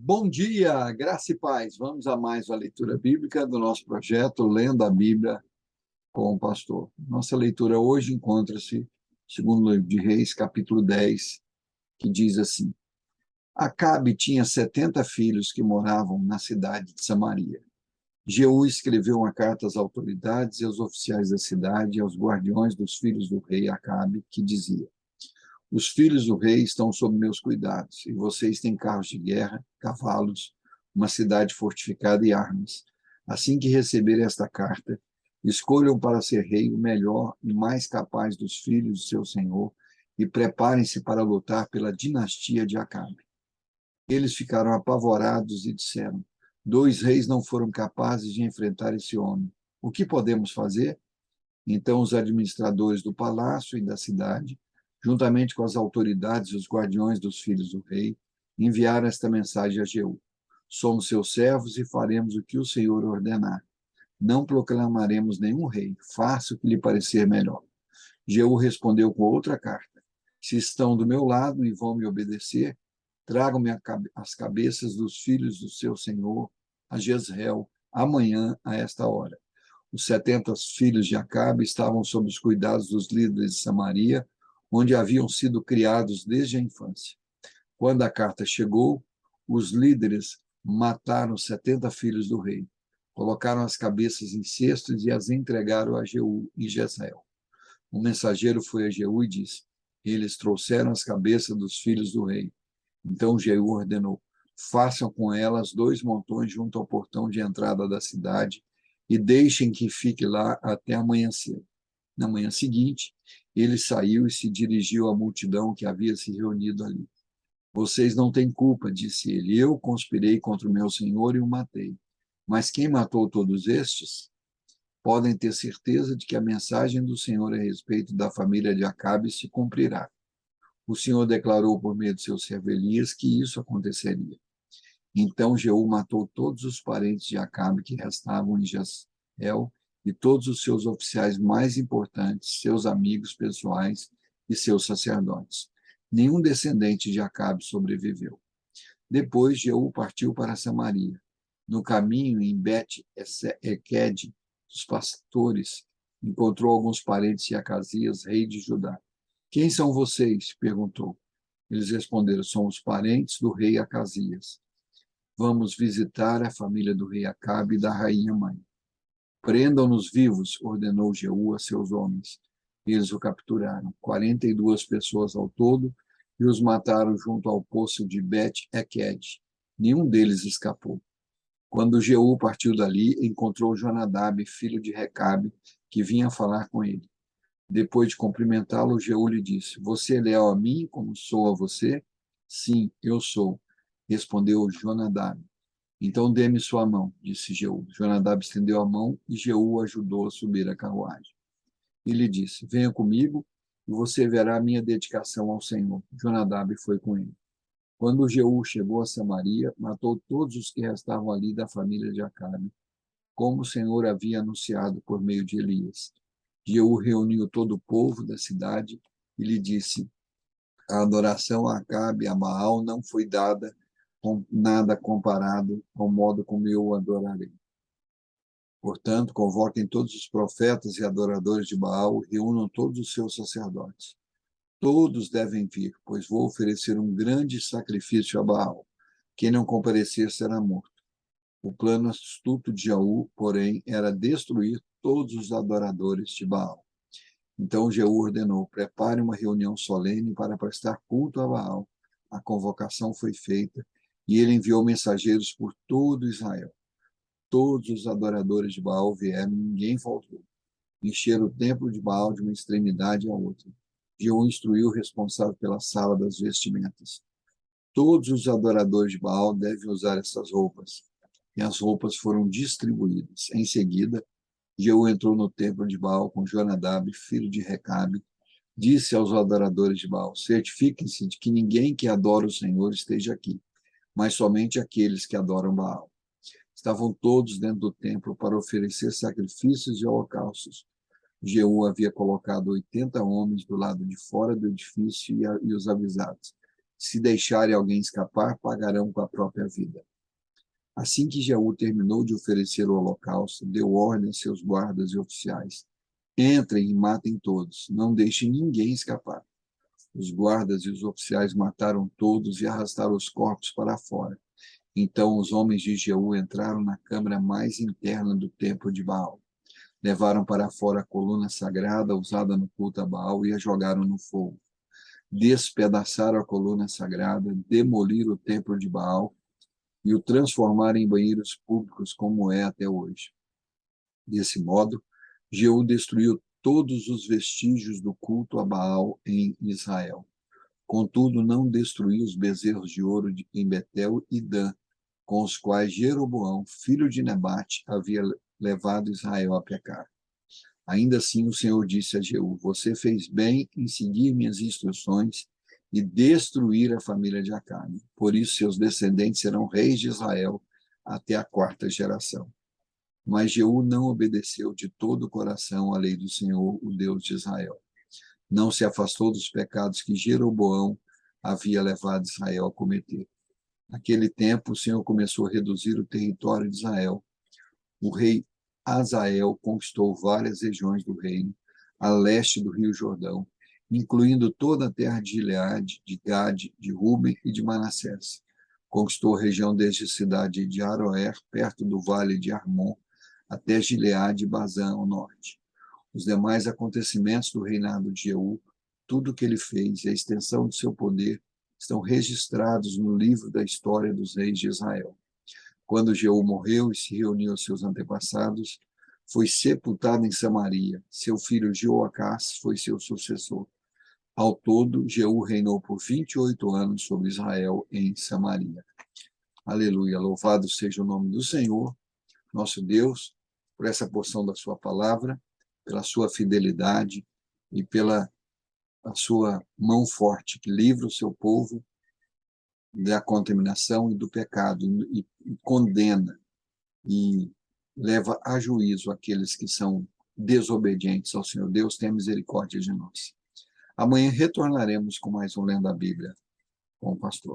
Bom dia, graça e paz. Vamos a mais uma leitura bíblica do nosso projeto Lendo a Bíblia com o Pastor. Nossa leitura hoje encontra-se, segundo o livro de Reis, capítulo 10, que diz assim: Acabe tinha 70 filhos que moravam na cidade de Samaria. Jeú escreveu uma carta às autoridades e aos oficiais da cidade e aos guardiões dos filhos do rei Acabe, que dizia: Os filhos do rei estão sob meus cuidados, e vocês têm carros de guerra, cavalos, uma cidade fortificada e armas. Assim que receberem esta carta, escolham para ser rei o melhor e mais capaz dos filhos do seu senhor e preparem-se para lutar pela dinastia de Acabe. Eles ficaram apavorados e disseram: Dois reis não foram capazes de enfrentar esse homem. O que podemos fazer? Então, os administradores do palácio e da cidade, juntamente com as autoridades e os guardiões dos filhos do rei, enviaram esta mensagem a Jeú: Somos seus servos e faremos o que o Senhor ordenar. Não proclamaremos nenhum rei, faça o que lhe parecer melhor. Jeú respondeu com outra carta: Se estão do meu lado e vão me obedecer, tragam-me as cabeças dos filhos do seu senhor a Jezreel amanhã a esta hora. Os 70 filhos de Acabe estavam sob os cuidados dos líderes de Samaria, onde haviam sido criados desde a infância. Quando a carta chegou, os líderes mataram os 70 filhos do rei, colocaram as cabeças em cestos e as entregaram a Jeú e Jezreel. O mensageiro foi a Jeú e disse: Eles trouxeram as cabeças dos filhos do rei. Então Jeú ordenou: Façam com elas 2 montões junto ao portão de entrada da cidade e deixem que fique lá até amanhã cedo. Na manhã seguinte, ele saiu e se dirigiu à multidão que havia se reunido ali. Vocês não têm culpa, disse ele. Eu conspirei contra o meu senhor e o matei. Mas quem matou todos estes? Podem ter certeza de que a mensagem do Senhor a respeito da família de Acabe se cumprirá. O Senhor declarou por meio de seus servo Elias que isso aconteceria. Então Jeú matou todos os parentes de Acabe que restavam em Jezreel e todos os seus oficiais mais importantes, seus amigos pessoais e seus sacerdotes. Nenhum descendente de Acabe sobreviveu. Depois Jeú partiu para Samaria. No caminho, em Bet-Eked, os pastores encontrou alguns parentes de Acasias, rei de Judá. Quem são vocês? Perguntou. Eles responderam: Somos parentes do rei Acasias. Vamos visitar a família do rei Acabe e da rainha mãe. Prendam-nos vivos, ordenou Jeú a seus homens. Eles o capturaram, 42 pessoas ao todo, e os mataram junto ao poço de Bet-Eked. Nenhum deles escapou. Quando Jeú partiu dali, encontrou Jonadab, filho de Recabe, que vinha falar com ele. Depois de cumprimentá-lo, Jeú lhe disse: Você é leal a mim como sou a você? Sim, eu sou, respondeu Jonadab. Então dê-me sua mão, disse Jeú. Jonadab estendeu a mão e Jeú o ajudou a subir a carruagem. E lhe disse: Venha comigo e você verá a minha dedicação ao Senhor. Jonadab foi com ele. Quando Jeú chegou a Samaria, matou todos os que restavam ali da família de Acabe, como o Senhor havia anunciado por meio de Elias. Jeú reuniu todo o povo da cidade e lhe disse: A adoração a Acabe e a Baal não foi dada com nada comparado ao modo como eu o adorarei. Portanto, convoquem todos os profetas e adoradores de Baal e reúnam todos os seus sacerdotes. Todos devem vir, pois vou oferecer um grande sacrifício a Baal. Quem não comparecer será morto. O plano astuto de Jeú, porém, era destruir todos os adoradores de Baal. Então Jeú ordenou: prepare uma reunião solene para prestar culto a Baal. A convocação foi feita e ele enviou mensageiros por todo Israel. Todos os adoradores de Baal vieram, ninguém faltou. Encheram o templo de Baal de uma extremidade à outra. Jeú instruiu o responsável pela sala das vestimentas: todos os adoradores de Baal devem usar essas roupas. E as roupas foram distribuídas. Em seguida, Jeú entrou no templo de Baal com Jonadab, filho de Recabe. Disse aos adoradores de Baal: certifiquem-se de que ninguém que adora o Senhor esteja aqui, mas somente aqueles que adoram Baal. Estavam todos dentro do templo para oferecer sacrifícios e holocaustos. Jeú havia colocado 80 homens do lado de fora do edifício e os avisados: Se deixarem alguém escapar, pagarão com a própria vida. Assim que Jeú terminou de oferecer o holocausto, deu ordem a seus guardas e oficiais: entrem e matem todos, não deixem ninguém escapar. Os guardas e os oficiais mataram todos e arrastaram os corpos para fora. Então os homens de Jeú entraram na câmara mais interna do templo de Baal. Levaram para fora a coluna sagrada usada no culto a Baal e a jogaram no fogo. Despedaçaram a coluna sagrada, demoliram o templo de Baal e o transformaram em banheiros públicos, como é até hoje. Desse modo, Jeú destruiu todos os vestígios do culto a Baal em Israel. Contudo, não destruiu os bezerros de ouro em Betel e Dan, com os quais Jeroboão, filho de Nebate, havia levado Israel a pecar. Ainda assim, o Senhor disse a Jeú: você fez bem em seguir minhas instruções e destruir a família de Acabe. Por isso, seus descendentes serão reis de Israel até a 4ª geração. Mas Jeú não obedeceu de todo o coração à lei do Senhor, o Deus de Israel. Não se afastou dos pecados que Jeroboão havia levado Israel a cometer. Naquele tempo, o Senhor começou a reduzir o território de Israel. O rei Hazael conquistou várias regiões do reino, a leste do rio Jordão, incluindo toda a terra de Gileade, de Gade, de Ruben e de Manassés. Conquistou a região desde a cidade de Aroer, perto do vale de Armon, até Gileade e Bazã, ao norte. Os demais acontecimentos do reinado de Jeú, tudo o que ele fez e a extensão de seu poder estão registrados no livro da história dos reis de Israel. Quando Jeú morreu e se reuniu aos seus antepassados, foi sepultado em Samaria. Seu filho Jeoacás foi seu sucessor. Ao todo, Jeú reinou por 28 anos sobre Israel em Samaria. Aleluia, louvado seja o nome do Senhor, nosso Deus, por essa porção da sua palavra, pela sua fidelidade e pela a sua mão forte que livra o seu povo da contaminação e do pecado e condena e leva a juízo aqueles que são desobedientes ao Senhor. Deus, tenha misericórdia de nós. Amanhã retornaremos com mais um Lendo a Bíblia com o pastor.